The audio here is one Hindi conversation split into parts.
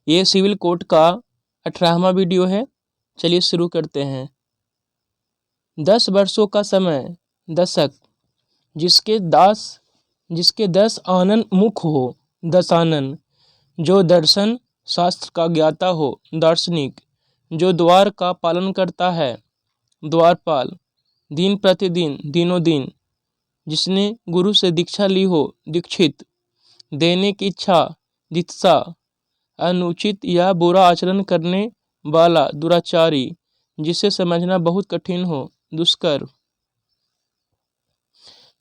ये सिविल कोड का 18वां वीडियो है। चलिए शुरू करते हैं। 10 वर्षों का समय, दशक, जिसके 10 आनन मुख हो, दशानन, जो दर्शन शास्त्र का ज्ञाता हो, दार्शनिक, जो द्वार का पालन करता है, द्वारपाल, दिन प्रतिदिन, दिनों दिन, जिसने गुरु से दीक्षा ली हो, दीक्षित, देने की इच्छा, दित्सा, अनुचित या बुरा आचरण करने वाला, दुराचारी, जिसे समझना बहुत कठिन हो, दुष्कर,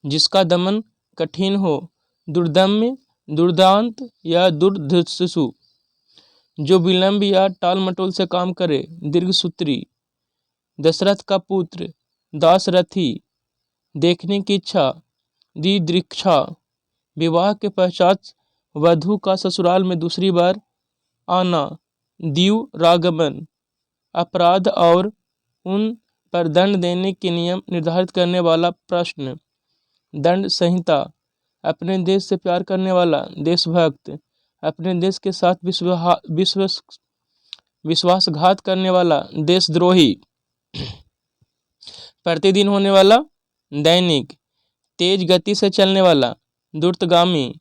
जिसका दमन कठिन हो, दुर्दम्य, दुर्दांत या दुर्धर्षु, जो विलंब या टाल मटोल से काम करे, दीर्घसूत्री, दशरथ का पुत्र, दासरथी, देखने की इच्छा, दिदृक्षा, विवाह के पश्चात वधू का ससुराल में दूसरी बार आना, दीव रागमन, अपराध और उन पर दंड देने के नियम निर्धारित करने वाला प्रश्न, दंड संहिता, अपने देश से प्यार करने वाला, देशभक्त, अपने देश के साथ विश्वासघात करने वाला, देशद्रोही, प्रतिदिन होने वाला, दैनिक, तेज गति से चलने वाला, दुर्तगामी,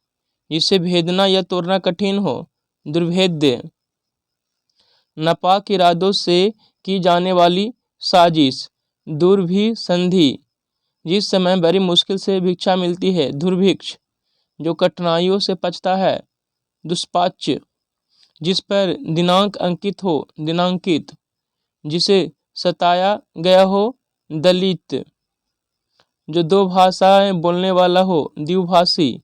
जिसे भेदना या तोड़ना कठिन हो, दुर्भेद्य, नापाक इरादों से की जाने वाली साजिश, दुर्भिसंधि, जिस समय बड़ी मुश्किल से भिक्षा मिलती है, दुर्भिक्ष, जो कठिनाइयों से पचता है, दुष्पाच्य, जिस पर दिनांक अंकित हो, दिनांकित, जिसे सताया गया हो, दलित, जो 2 भाषाएं बोलने वाला हो, द्विभाषी,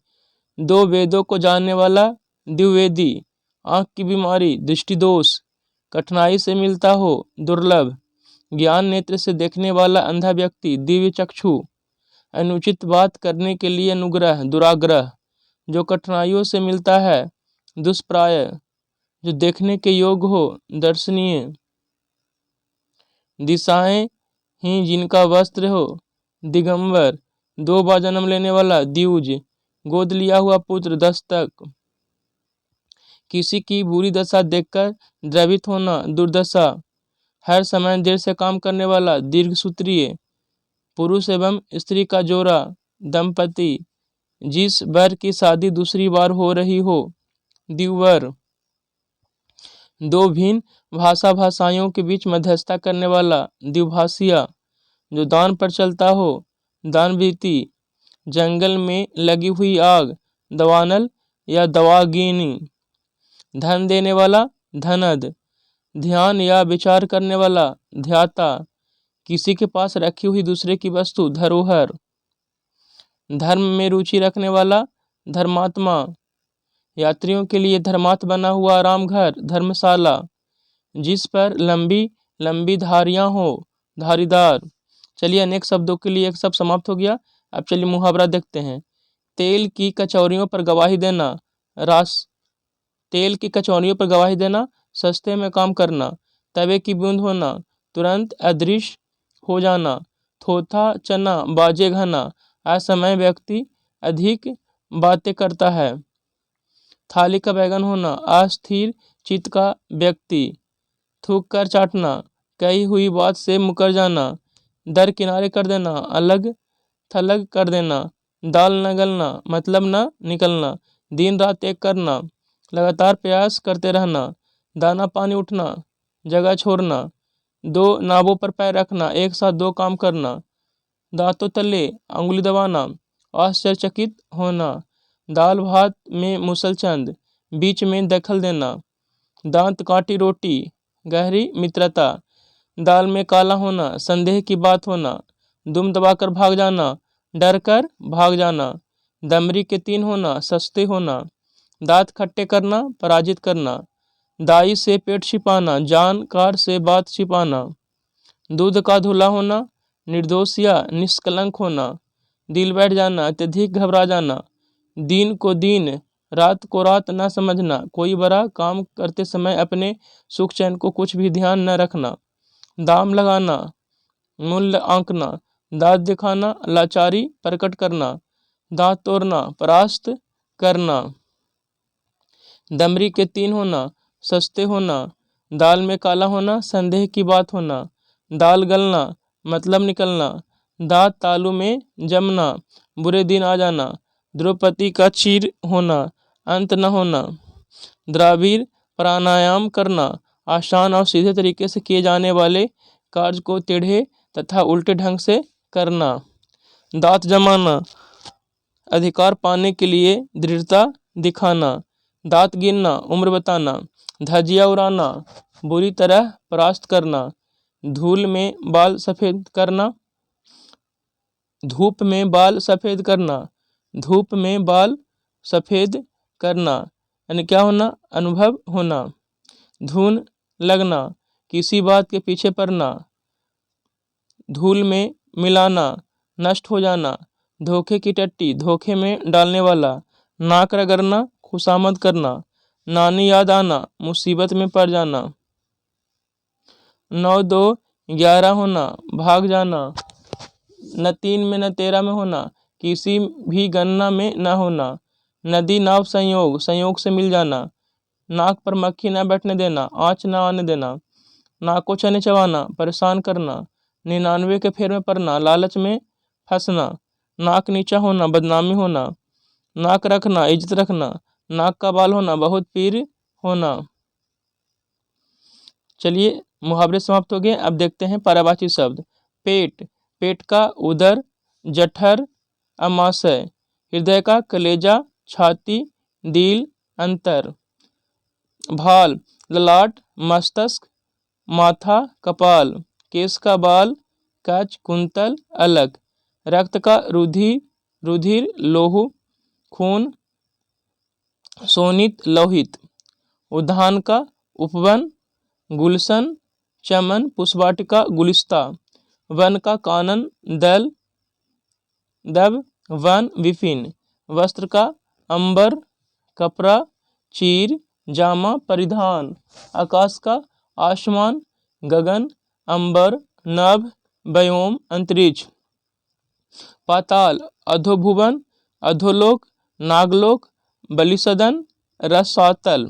2 वेदों को जानने वाला, द्विवेदी, आँख की बीमारी, दृष्टिदोष, कठिनाई से मिलता हो, दुर्लभ, ज्ञान नेत्र से देखने वाला अंधा व्यक्ति, दिव्य चक्षु, अनुचित बात करने के लिए अनुग्रह, दुराग्रह, जो कठिनाइयों से मिलता है, दुष्प्राय, जो देखने के योग्य हो, दर्शनीय, दिशाएं ही जिनका वस्त्र हो, दिगंबर, 2 बार जन्म लेने वाला, द्विज, गोद लिया हुआ पुत्र, दस्तक, किसी की बुरी दशा देखकर द्रवित होना, दुर्दशा, हर समय देर से काम करने वाला, दीर्घसूत्रीय, पुरुष एवं स्त्री का जोड़ा, दंपति, जिस वर की शादी दूसरी बार हो रही हो, द्विवर, 2 भिन्न भाषाओं के बीच मध्यस्थता करने वाला, द्विभाषिया, जो दान पर चलता हो, दानवीति, जंगल में लगी हुई आग, दवानल या दवागिनी, धन देने वाला, धनद, ध्यान या विचार करने वाला, ध्याता, किसी के पास रखी हुई दूसरे की वस्तु, धरोहर, धर्म में रुचि रखने वाला, धर्मात्मा, यात्रियों के लिए धर्मार्थ बना हुआ आराम घर, धर्मशाला, जिस पर लंबी लंबी धारियां हो, धारीदार। चलिए अनेक शब्दों के लिए एक शब्द समाप्त हो गया। अब चलिए मुहावरा देखते हैं। तेल की कचौरियों पर गवाही देना, तेल की कचौरियों पर गवाही देना, सस्ते में काम करना, तवे की बूंद होना, तुरंत अदृश्य हो जाना, थोथा चना बाजे घना, असमय व्यक्ति अधिक बातें करता है, थाली का बैगन होना, अस्थिर चित्त का व्यक्ति, थूक कर चाटना, कही हुई बात से मुकर जाना, दर किनारे कर देना, अलग थलग कर देना, दाल न गलना, मतलब न निकलना, दिन रात एक करना, लगातार प्रयास करते रहना, दाना पानी उठना, जगह छोड़ना, 2 नावों पर पैर रखना, एक साथ 2 काम करना, दांतों तले अंगुली दबाना, आश्चर्यचकित होना, दाल भात में मुसलचंद, बीच में दखल देना, दांत काटी रोटी, गहरी मित्रता, दाल में काला होना, संदेह की बात होना, दुम दबाकर भाग जाना, डर कर भाग जाना, दमरी के 3 होना, सस्ते होना, दांत खट्टे करना, पराजित करना, दाई से पेट छिपाना, जानकार से बात छिपाना, दूध का धुला होना, निर्दोष या निष्कलंक होना, दिल बैठ जाना, अत्यधिक घबरा जाना, दिन को दिन, रात को रात न समझना, कोई बड़ा काम करते समय अपने सुख चैन को कुछ भी ध्यान न रखना, दाम लगाना, मूल्य आंकना, दांत दिखाना, लाचारी प्रकट करना, दांत तोड़ना, परास्त करना, दमरी के 3 होना, सस्ते होना, दाल में काला होना, संदेह की बात होना, दाल गलना, मतलब निकलना, दांत तालू में जमना, बुरे दिन आ जाना, द्रौपदी का चीर होना, अंत न होना, द्राविड़ प्राणायाम करना, आसान और सीधे तरीके से किए जाने वाले कार्य को टेढ़े तथा उल्टे ढंग से करना, दांत जमाना, अधिकार पाने के लिए दृढ़ता दिखाना, दांत गिनना, उम्र बताना, धजिया उड़ाना, बुरी तरह परास्त करना, धूल में बाल सफ़ेद करना, धूप में बाल सफ़ेद करना, धूप में बाल सफ़ेद करना, यानी क्या होना, अनुभव होना, धुन लगना, किसी बात के पीछे पड़ना, धूल में मिलाना, नष्ट हो जाना, धोखे की टट्टी, धोखे में डालने वाला, नाक रगड़ना, खुशामद करना, नानी याद आना, मुसीबत में पड़ जाना, 9 2 11 होना, भाग जाना, न 3 में न 13 में होना, किसी भी गणना में न होना, नदी नाव संयोग, संयोग से मिल जाना, नाक पर मक्खी न बैठने देना, आँच न आने देना, नाक को चने चबाना, परेशान करना, 99 के फेर में पड़ना, लालच में फंसना, नाक नीचा होना, बदनामी होना, नाक रखना, इज्जत रखना, नाक का बाल होना, बहुत पीर होना। चलिए मुहावरे समाप्त हो गए। अब देखते हैं पर्यायवाची शब्द। पेट, पेट का उदर, जठर, अमाशय, हृदय का कलेजा, छाती, दिल, अंतर, भाल, ललाट, मस्तिष्क, माथा, कपाल, केस का बाल, कच, कुंतल, अलग, रक्त का रुधिर, रुधिर, लोहू, खून, शोणित, लोहित, उद्यान का उपवन, गुलशन, चमन, पुष्पवाटिका, गुलिस्ता, वन का कानन, दल, दब, वन, विपिन, वस्त्र का अंबर, कपड़ा, चीर, जामा, परिधान, आकाश का आसमान, गगन, अंबर, नभ, व्योम, अंतरिक्ष, पाताल, अधोभुवन, अधोलोक, नागलोक, बलिसदन, रसातल,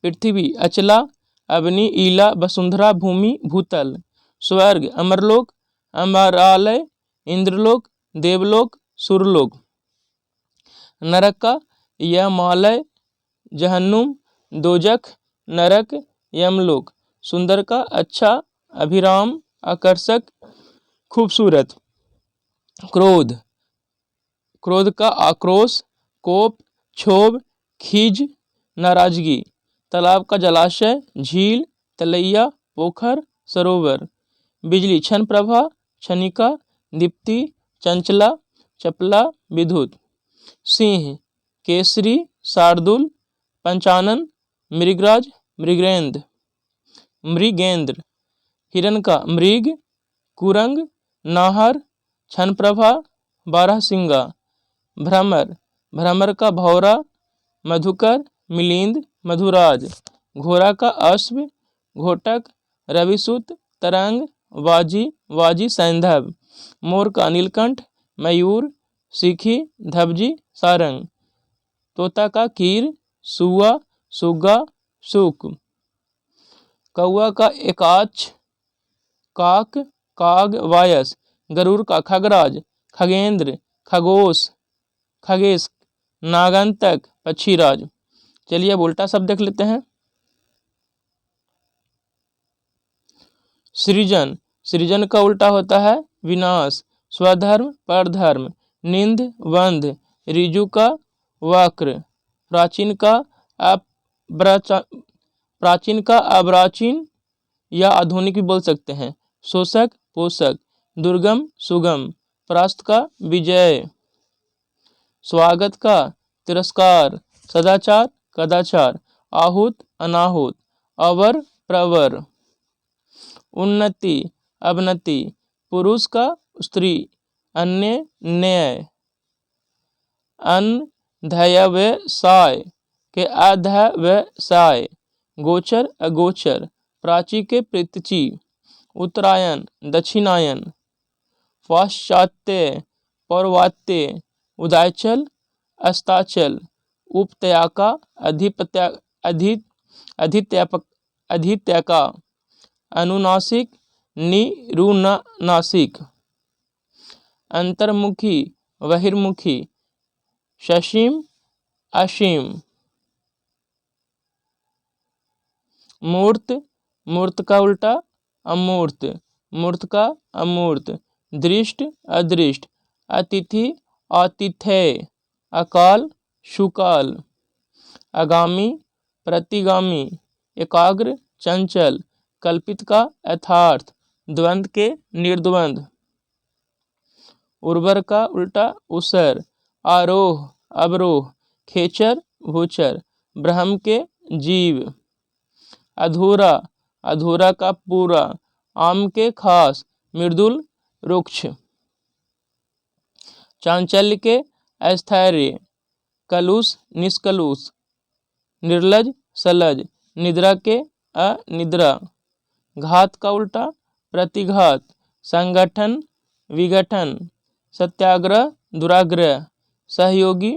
पृथ्वी, अचला, अग्नि, ईला, वसुंधरा, भूमि, भूतल, स्वर्ग, अमरलोक, अमरालय, इंद्रलोक, देवलोक, सुरलोक, नरक का यमालय, जहन्नुम, दोजख, नरक, यमलोक, सुंदर का अच्छा, अभिराम, आकर्षक, खूबसूरत, क्रोध, क्रोध का आक्रोश, कोप, क्षोभ, खीज, नाराजगी, तालाब का जलाशय, झील, तलैया, पोखर, सरोवर, बिजली, क्षण प्रभा, क्षणिका, दीप्ति, चंचला, चपला, विद्युत, सिंह, केसरी, शार्दुल, पंचानन, मृगराज, मृगेंद्र, मृगेंद्र, हिरण का मृग, कुरंग, नाहर, क्षण प्रभा, बारहसिंगा, भ्रमर, भ्रमर का भौरा, मधुकर, मिलिंद, मधुराज, घोड़ा का अश्व, घोटक, रविसुत, तरंग, वाजी, वाजी, सैंधव, मोर का नीलकंठ, मयूर, सीखी, धबजी, सारंग, तोता का कीर, सुआ, सुग्गा, सुक, कौआ का एकाक्ष, काक, काग, वायस, गरुड़ का खगराज, खगेंद्र, खगोश, खगेश, नागंतक, पक्षीराज। चलिए अब उल्टा शब्द देख लेते हैं। सृजन, सृजन का उल्टा होता है विनाश, स्वधर्म, परधर्म, निंद, वंध, ऋजु का वक्र, प्राचीन का प्राचीन का अप्राचीन या आधुनिक भी बोल सकते हैं, शोषक, पोषक, दुर्गम, सुगम, परास्त का विजय, स्वागत का तिरस्कार, सदाचार, कदाचार, आहूत, अनाहूत, अवर, प्रवर, उन्नति, अवनति, पुरुष का स्त्री, अन्य, न्याय, अनध्यवसाय के अध्यवसाय, गोचर, अगोचर, प्राची के प्रतीची, उत्तरायण, दक्षिणायन, पाश्चात्य, पौर्वात्य, उदयाचल, अस्ताचल, उपत्यका, अधित्यापक अधित्यका, अनुनासिक निरुनासिक, अंतर्मुखी बहिर्मुखी, ससीम असीम, मूर्त मूर्त का उल्टा अमूर्त, मूर्त का अमूर्त, दृष्ट अदृष्ट, अतिथि आतिथेय, अकाल शुकाल, आगामी प्रतिगामी, एकाग्र चंचल, कल्पित का यथार्थ, द्वंद्व के निर्द्वंद, उर्वर का उल्टा उसर, आरोह अवरोह, खेचर भूचर, ब्रह्म के जीव, अधूरा अधूरा का पूरा, आम के खास, मृदुल रुक्ष, चांचल्य के अस्थैर्य, कलुष निष्कलुष, निर्लज सलज, निद्रा के अनिद्रा, घात का उल्टा प्रतिघात, संगठन विघटन, सत्याग्रह दुराग्रह, सहयोगी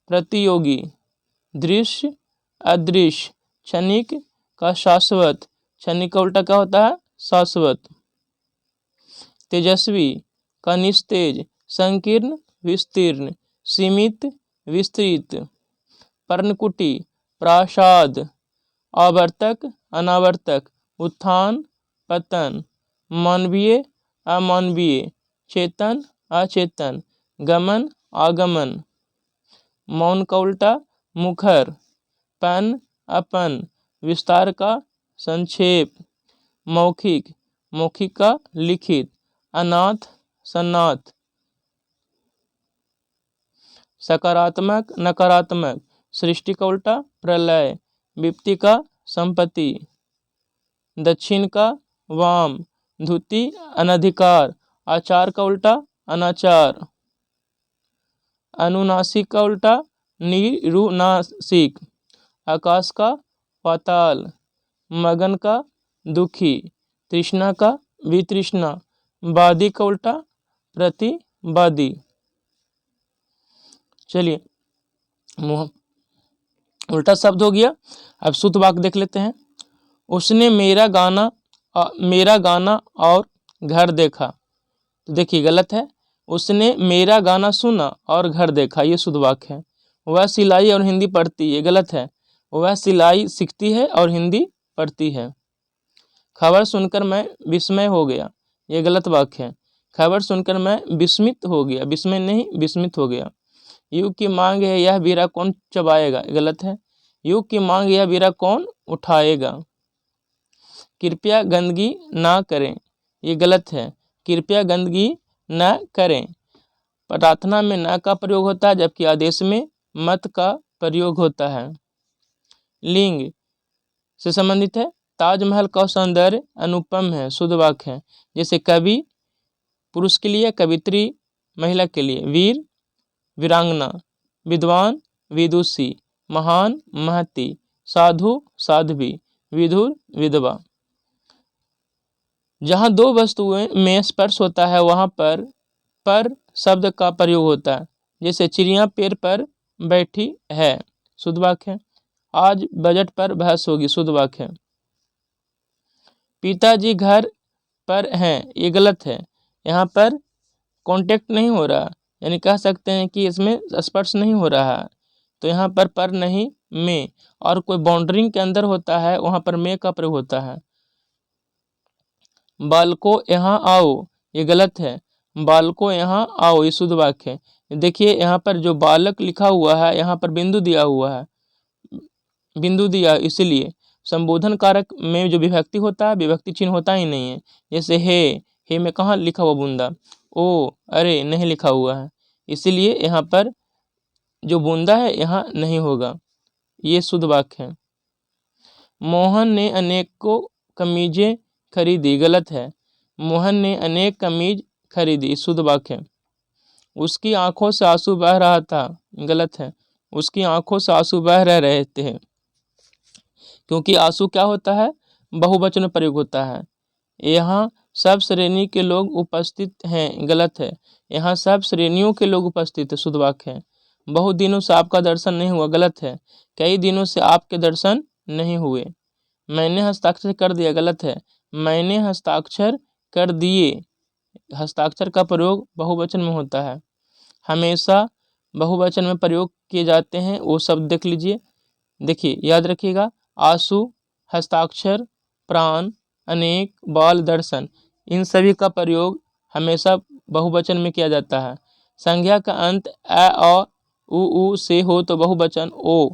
प्रतियोगी, दृश्य अदृश्य, क्षणिक का शाश्वत, क्षणिक का उल्टा क्या होता है शाश्वत, तेजस्वी का निस्तेज, संकीर्ण विस्तीर्ण, सीमित विस्तृत, पर्णकुटी प्रासाद, आवर्तक अनावर्तक, उत्थान पतन, मानवीय अमानवीय, चेतन अचेतन, गमन आगमन, मौन का उल्टा मुखर, पन अपन, विस्तार का संक्षेप, मौखिक मौखिक का लिखित, अनाथ सन्नाथ, सकारात्मक नकारात्मक, सृष्टि का उल्टा प्रलय, विपत्ति का संपत्ति, दक्षिण का वाम, धुति अनधिकार, आचार का उल्टा अनाचार, अनुनासिक का उल्टा निरुनासिक, आकाश का पाताल, मगन का दुखी, तृष्णा का वितृष्णा, वादी का उल्टा प्रतिवादी। चलिए उल्टा शब्द हो गया। अब शुद्ध वाक्य देख लेते हैं। उसने मेरा गाना और घर देखा, तो देखिए गलत है। उसने मेरा गाना सुना और घर देखा, ये शुद्ध वाक्य है। वह सिलाई और हिंदी पढ़ती है, गलत है। वह सिलाई सीखती है और हिंदी पढ़ती है। खबर सुनकर मैं विस्मय हो गया, ये गलत वाक्य है। खबर सुनकर मैं विस्मित हो गया, विस्मय नहीं विस्मित हो गया। युग की मांग है यह बीरा कौन चबाएगा, गलत है। युग की मांग यह बीरा कौन उठाएगा। कृपया गंदगी ना करें, ये गलत है। कृपया गंदगी न करें। प्रार्थना में न का प्रयोग होता है, जबकि आदेश में मत का प्रयोग होता है। लिंग से संबंधित है। ताजमहल का सौंदर्य अनुपम है, शुद्ध वाक्य है। जैसे कवि पुरुष के लिए, कवित्री महिला के लिए। वीर वीरांगना, विद्वान विदुषी, महान महती, साधु साध्वी, विधुर विधवा। जहाँ दो वस्तुएं में स्पर्श होता है वहाँ पर शब्द का प्रयोग होता है। जैसे चिड़िया पेड़ पर बैठी है, शुद्ध वाक्य है। आज बजट पर बहस होगी, शुद्ध वाक्य है। पिताजी घर पर हैं, ये गलत है। यहाँ पर कांटेक्ट नहीं हो रहा, यानी कह सकते हैं कि इसमें स्पर्श नहीं हो रहा है, तो यहाँ पर नहीं में। और कोई बाउंड्रिंग के अंदर होता है वहाँ पर में का प्रयोग होता है। बालको यहाँ आओ, ये गलत है। बालको यहाँ आओ, ये शुद्ध वाक्य है। देखिए यहाँ पर जो बालक लिखा हुआ है, यहाँ पर बिंदु दिया हुआ है, बिंदु दिया, इसलिए संबोधन कारक में जो विभक्ति होता है, विभक्ति चिन्ह होता ही नहीं है। जैसे हे में कहाँ लिखा हुआ बूंदा, ओ अरे नहीं लिखा हुआ है, इसीलिए यहाँ पर जो बूंदा है यहाँ नहीं होगा, ये शुद्ध वाक्य है। मोहन ने अनेकों कमीजें खरीदी, गलत है। मोहन ने अनेक कमीज खरीदी, शुद्ध वाक्य है। उसकी आंखों से आंसू बह रहा था, गलत है। उसकी आंखों से आंसू बह रहे थे, क्योंकि आंसू क्या होता है, बहुवचन में प्रयोग होता है। यहाँ सब श्रेणी के लोग उपस्थित हैं, गलत है। यहाँ सब श्रेणियों के लोग उपस्थित है, शुद्ध वाक्य है। बहुत दिनों से आपका दर्शन नहीं हुआ, गलत है। कई दिनों से आपके दर्शन नहीं हुए। मैंने हस्ताक्षर कर दिया, गलत है। मैंने हस्ताक्षर कर दिए। हस्ताक्षर का प्रयोग बहुवचन में होता है। हमेशा बहुवचन में प्रयोग किए जाते हैं वो शब्द देख लीजिए। देखिए याद रखिएगा, आंसू, हस्ताक्षर, प्राण, अनेक, बाल, दर्शन, इन सभी का प्रयोग हमेशा बहुवचन में किया जाता है। संज्ञा का अंत अ, उ से हो तो बहुवचन ओ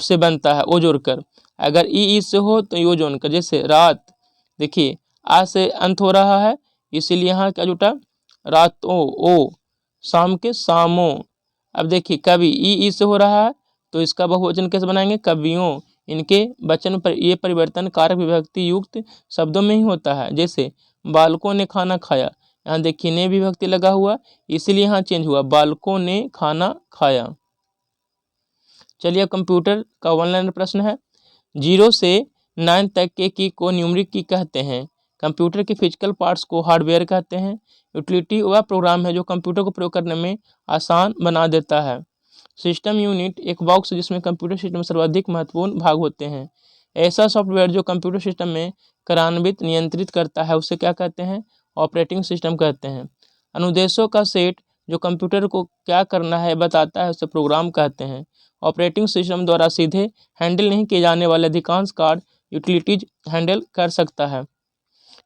से बनता है, ओ जोड़कर। अगर ई से हो तो यो जोड़कर, जैसे रात, देखिए आ से अंत हो रहा है इसीलिए यहाँ क्या जुटा, रातों, ओ। शाम के शामों। अब देखिए कवि ई से हो रहा है तो इसका बहुवचन कैसे बनाएंगे, कवियों। इनके वचन पर ये परिवर्तन कारक विभक्ति युक्त शब्दों में ही होता है। जैसे बालकों ने खाना खाया, यहाँ देखिए ने विभक्ति लगा हुआ इसीलिए यहाँ चेंज हुआ, बालकों ने खाना खाया। चलिए कंप्यूटर का वन लाइनर प्रश्न है। 0 से 9 तक के की को न्यूमरिक की कहते हैं। कंप्यूटर के फिजिकल पार्ट्स को हार्डवेयर कहते हैं। यूटिलिटी वह प्रोग्राम है जो कंप्यूटर को प्रयोग करने में आसान बना देता है। सिस्टम यूनिट एक बॉक्स है जिसमें कंप्यूटर सिस्टम में सर्वाधिक महत्वपूर्ण भाग होते हैं। ऐसा सॉफ्टवेयर जो कंप्यूटर सिस्टम में कार्यान्वित नियंत्रित करता है उसे क्या कहते हैं, ऑपरेटिंग सिस्टम कहते हैं। अनुदेशों का सेट जो कंप्यूटर को क्या करना है बताता है उसे प्रोग्राम कहते हैं। ऑपरेटिंग सिस्टम द्वारा सीधे हैंडल नहीं किए जाने वाले अधिकांश कार्य यूटिलिटीज हैंडल कर सकता है।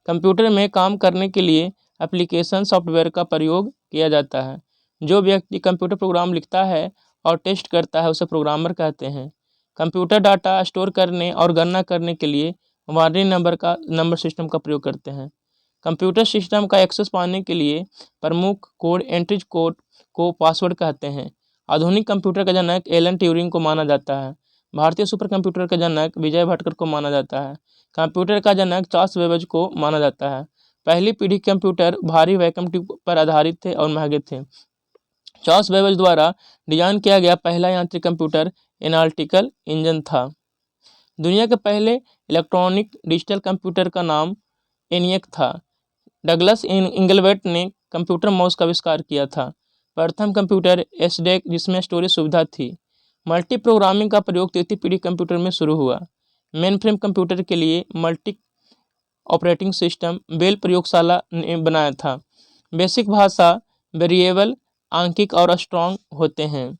कंप्यूटर में काम करने के लिए एप्लीकेशन सॉफ्टवेयर का प्रयोग किया जाता है। जो व्यक्ति कंप्यूटर प्रोग्राम लिखता है और टेस्ट करता है उसे प्रोग्रामर कहते हैं। कंप्यूटर डाटा स्टोर करने और गणना करने के लिए बाइनरी नंबर सिस्टम का प्रयोग करते हैं। कंप्यूटर सिस्टम का एक्सेस पाने के लिए प्रमुख कोड एंट्रीज कोड को पासवर्ड कहते हैं। आधुनिक कंप्यूटर का जनक एलन ट्यूरिंग को माना जाता है। भारतीय सुपर कंप्यूटर का जनक विजय भटकर को माना जाता है। कंप्यूटर का जनक चार्ल्स बेबेज को माना जाता है। पहली पीढ़ी कंप्यूटर भारी वैक्यूम ट्यूब पर आधारित थे और महंगे थे। चार्ल्स बेबेज द्वारा डिजाइन किया गया पहला यांत्रिक कंप्यूटर एनालिटिकल इंजन था। दुनिया के पहले इलेक्ट्रॉनिक डिजिटल कंप्यूटर का नाम एनियक था। डगलस इंगलवेट ने कंप्यूटर माउस का आविष्कार किया था। प्रथम कंप्यूटर एसडेक जिसमें स्टोरेज सुविधा थी। मल्टी प्रोग्रामिंग का प्रयोग तृतीय पीढ़ी कंप्यूटर में शुरू हुआ। मेन फ्रेम कंप्यूटर के लिए मल्टी ऑपरेटिंग सिस्टम बेल प्रयोगशाला ने बनाया था। बेसिक भाषा वेरिएबल, आंकिक और स्ट्रॉन्ग होते हैं।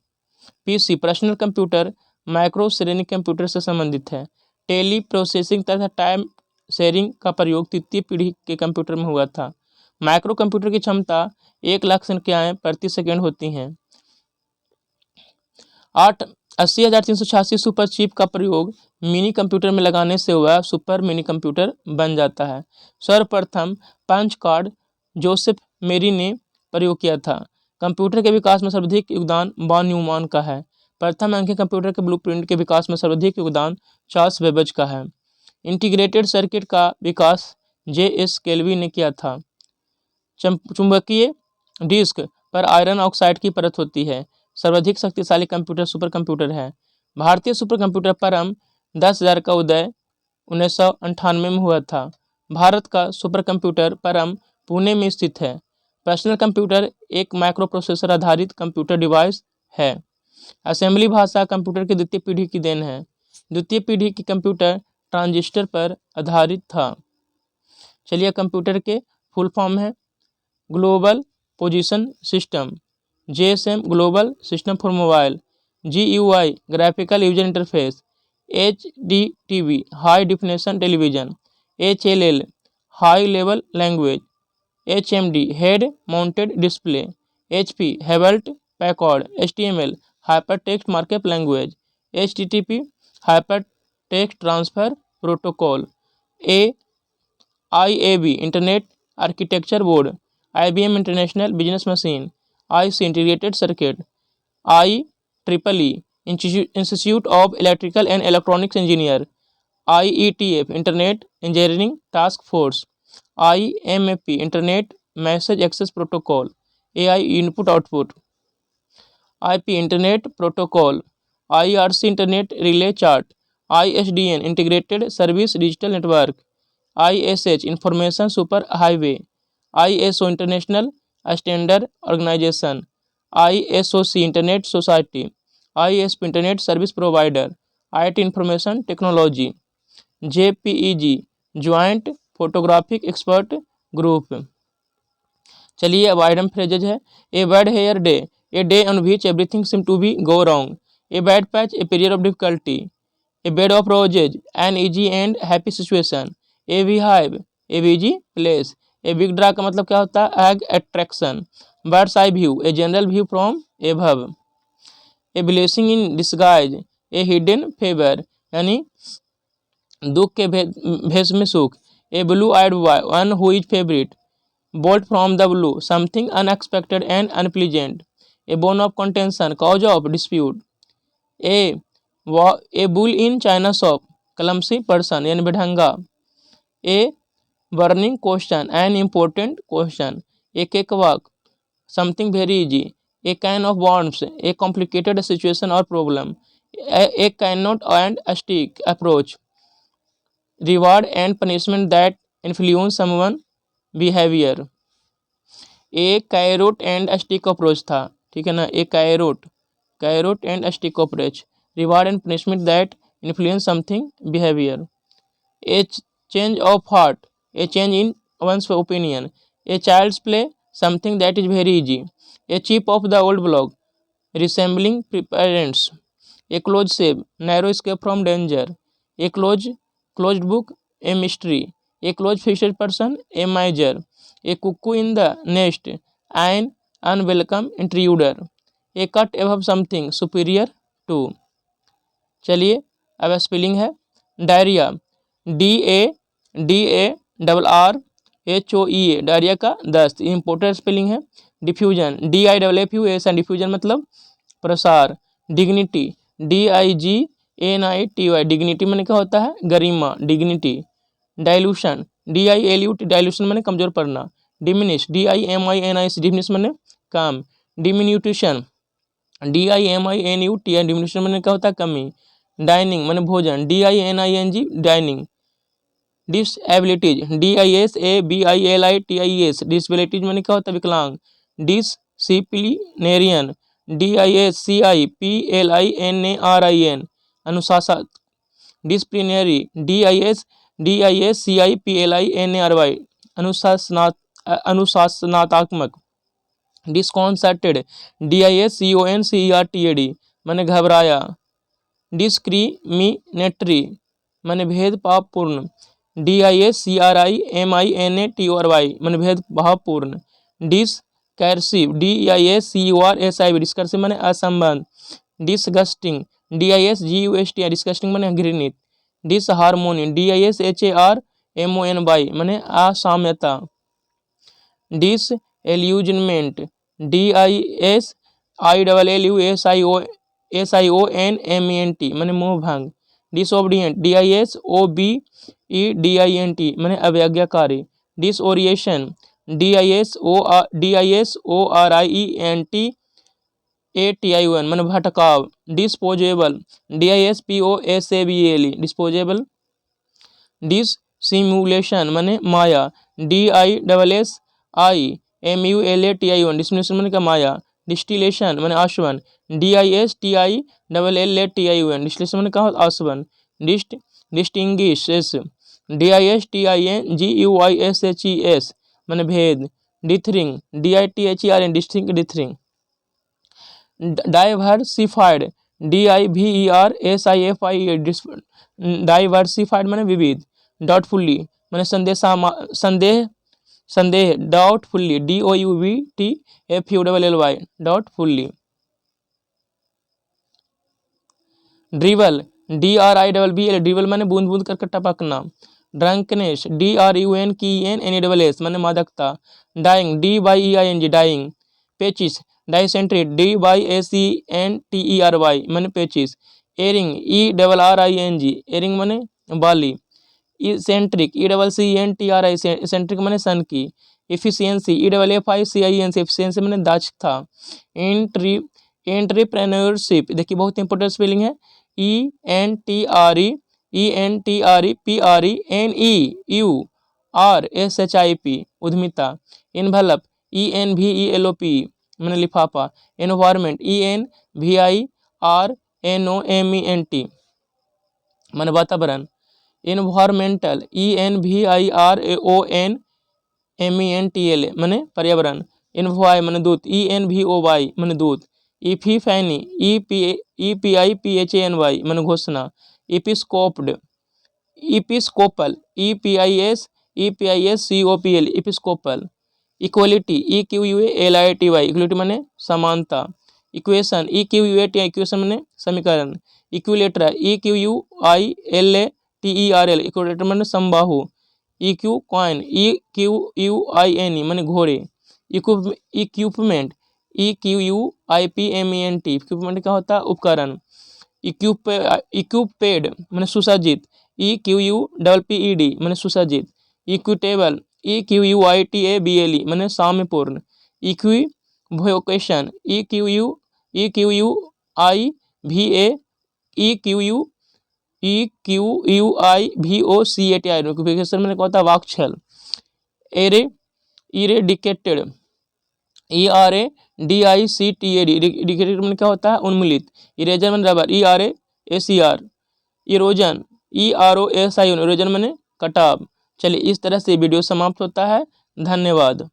पीसी पर्सनल कंप्यूटर माइक्रो श्रेणी कंप्यूटर से संबंधित है। टेली प्रोसेसिंग तथा टाइम शेयरिंग का प्रयोग तृतीय पीढ़ी के कंप्यूटर में हुआ था। माइक्रो कंप्यूटर की क्षमता 1,00,000 संख्याएं प्रति सेकंड होती हैं। 80,386 सुपर चिप का प्रयोग मिनी कंप्यूटर में लगाने से वह सुपर मिनी कंप्यूटर बन जाता है। सर्वप्रथम पंच कार्ड जोसेफ मेरी ने प्रयोग किया था। कंप्यूटर के विकास में सर्वाधिक योगदान वॉन न्यूमैन का है। प्रथम अंकीय कंप्यूटर के ब्लूप्रिंट के विकास में सर्वाधिक योगदान चार्ल्स बेबेज का है। इंटीग्रेटेड सर्किट का विकास J.S. केल्वी ने किया था। चुंबकीय डिस्क पर आयरन ऑक्साइड की परत होती है। सर्वाधिक शक्तिशाली कंप्यूटर सुपर कंप्यूटर है। भारतीय सुपर कंप्यूटर परम 10,000 का उदय 1998 में हुआ था। भारत का सुपर कंप्यूटर परम पुणे में स्थित है। पर्सनल कंप्यूटर एक माइक्रोप्रोसेसर आधारित कंप्यूटर डिवाइस है। असेंबली भाषा कंप्यूटर की द्वितीय पीढ़ी की देन है। द्वितीय पीढ़ी की कंप्यूटर ट्रांजिस्टर पर आधारित था। चलिए कंप्यूटर के फुल फॉर्म है। Global position system, GSM global system for mobile, GUI graphical user interface, HDTV high definition television, HLL high level language, HMD head mounted display, HP Hewlett Packard, HTML hypertext markup language, HTTP hypertext transfer protocol, IAB internet architecture board, IBM international business machine, IC integrated circuit, IEEE institute of electrical and electronics engineer, IETF internet engineering task force, IMAP internet message access protocol, AI input output, IP internet protocol, IRC internet relay chart, ISDN integrated service digital network, ISH information super highway, ISO international standard organisation, ISOC internet society, ISP internet service provider, IT information technology, JPEG joint photographic expert group. चलिए अब आइटम फ्रेजेज है। A bad hair day, a day on which everything seem to be go wrong. A bad patch, a period of difficulty. A bed of roses, an easy and happy situation. A bee hive, a busy place. A big draw का मतलब क्या होता है, an attraction. Birds eye view, a general view from above. A blessing in disguise, a hidden favour, यानी दुख के भेष में सुख। A blue eyed boy, one who is favourite. Bolt from the blue, something unexpected and unpleasant. A bone of contention, cause of dispute. A bull in china shop, clumsy person यानी बेढंगा। A burning question, an important question. A cake walk, something very easy. A can of worms, a complicated situation और problem. A carrot and stick approach. Reward and punishment that influence someone behaviour. A carrot and stick approach था, ठीक है ना। A carrot and stick approach, reward and punishment that influence something behaviour. A change of heart, a change in one's opinion. A child's play, something that is very easy. A chip off the old block, resembling parents. A close shave, narrow escape from danger. A closed book, a mystery. A close fisted person, a miser. A cuckoo in the nest, an unwelcome intruder. A cut above something superior to. चलिए अब स्पेलिंग है। डायरिया, DARRHOEA, डायरिया का दस्त, इम्पोर्टेंट स्पेलिंग है। डिफ्यूजन, DIFFUS, डिफ्यूजन मतलब प्रसार। डिग्निटी, DIGNITY, डिग्निटी मैंने क्या होता है, गरिमा, डिग्निटी। डाइल्यूशन, DILUT, डाइल्यूशन मैंने कमजोर पड़ना। डिमिनिश, DIMINIS, डिमिनिश मैंने कम। डिमिन्यूट्रिशन, DIMINUT, डिमिनिशन मैंने क्या होता है, कमी। डाइनिंग मैंने भोजन, DINING, डाइनिंग। डिसएबिलिटीज, DISABILITIES, डिसबिलिटीज मैंने क्या होता है, विकलांग। डिसिप्लिनेरियन, DISCIPLINARIN, अनुशासन। डिसिप्लिनरी, DISCIPLINARY, अनुशासनात्मक। डिस्कॉन्सर्टेड, DISCONCERTAD, मैंने घबराया। डिस्क्रिमिनेटरी मैंने भेदभावपूर्ण, DISCRIMINATORY, मैंने भेदभावपूर्ण। डिस्कर्सिव, DISCURSIV, डिस्कर्सिव मैंने असंबंध। डिसगस्टिंग, DISGUSTI, डिस्गस्टिंग मैंने घृणित। डिसहार्मोनी, DISHARMONY, मैंने असाम्यता। डिसएल्यूजनमेंट, DISILLUSIONMENT, मैंने मोहभंग। डिसओबीडिएंट, DISOBEDIENT, मैंने अवज्ञाकारी। डिसओरिएशन, DISORIENTATION, मैंने भटकाव। Disposable, DISPOSABLE, disposable. डिससिमुलेशन मैंने माया, DISSIMULATION, डिस्टिलेशन मैंने क्या, माया। डिस्टिलेशन मैंने आश्वन, DISTILLATION, डिस्टिलेशन मैंने कहा, आश्वन। डिस्टिंग्विशेस, DISTINGUISHES, मैंने भेद। Dithering, DITHERN, distinct, dithering. Diversified, DIVERSIFIED, diversified मैंने विविध। डाउटफुली मैंने संदेह। Doubtfully, DOUBTFULLY, doubtfully. Drivel, DRIBBL, drivel मैंने बूंद बूंद करके टपकना। ड्रंकनेस, DRUNKENNESS, मैंने मादकता। Dying, DYEING, dying. पेचिस, dysentery, DYACENTERY, मैंने पेचिस। एरिंग, ERRING, एरिंग मैंने बाली। इसेंट्रिक, ECCENTRI, इसेंट्रिक मैंने सन की। इफिशियंसी, EFFICIENC, इफिशियंसी मैंने दक्षता। एंटरप्रेन्योरशिप, देखिए बहुत इंपॉर्टेंट स्पेलिंग है। ENTREPRENEURSHIP, उद्यमिता। इन्वेलप, ENVELOP, मैंने लिफाफा। एनवायरमेंट, ENVIRONMENT, माने वातावरण। इन्वायरमेंटल, ENVIRONMENTAL माने पर्यावरण। इन्वॉय माने दूत, ENVOY माने दूत। इफीफैनी, EPIPHANY माने घोषणा। इपिस्कोप्ड, इपिस्कोपल, EPISCOPL इपिस्कोपल। इक्वलिटी, EQUALITY इक्वलिटी माने समानता। इक्वेशन, EQUATI इक्वेशन माने समीकरण। इक्विलेटरा, EQUILATERL इक्विलेटर माने समबाहु। EQ कॉइन, EQUINE माने घोड़े। इक्विपमेंट, EQUIPMENT इक्विपमेंट क्या होता है? उपकरण। इक्विपेड माने सुसज्जित, EQUPPED माने सुसज्जित। इक्विटेबल, EQUITABLE माने साम्यपूर्ण। इक्विवोकेशन, EQUIVOCATI इक्विवोकेशन माने क्या होता है? वाक्छल। इरेडिकेटेड, ERADICTAD इरेडिकेटेड माने क्या होता है? उन्मूलित। इरेजर माने rubber, ERASER। Erosion, EROSION erosion माने कटाव। चलिए इस तरह से वीडियो समाप्त होता है। धन्यवाद।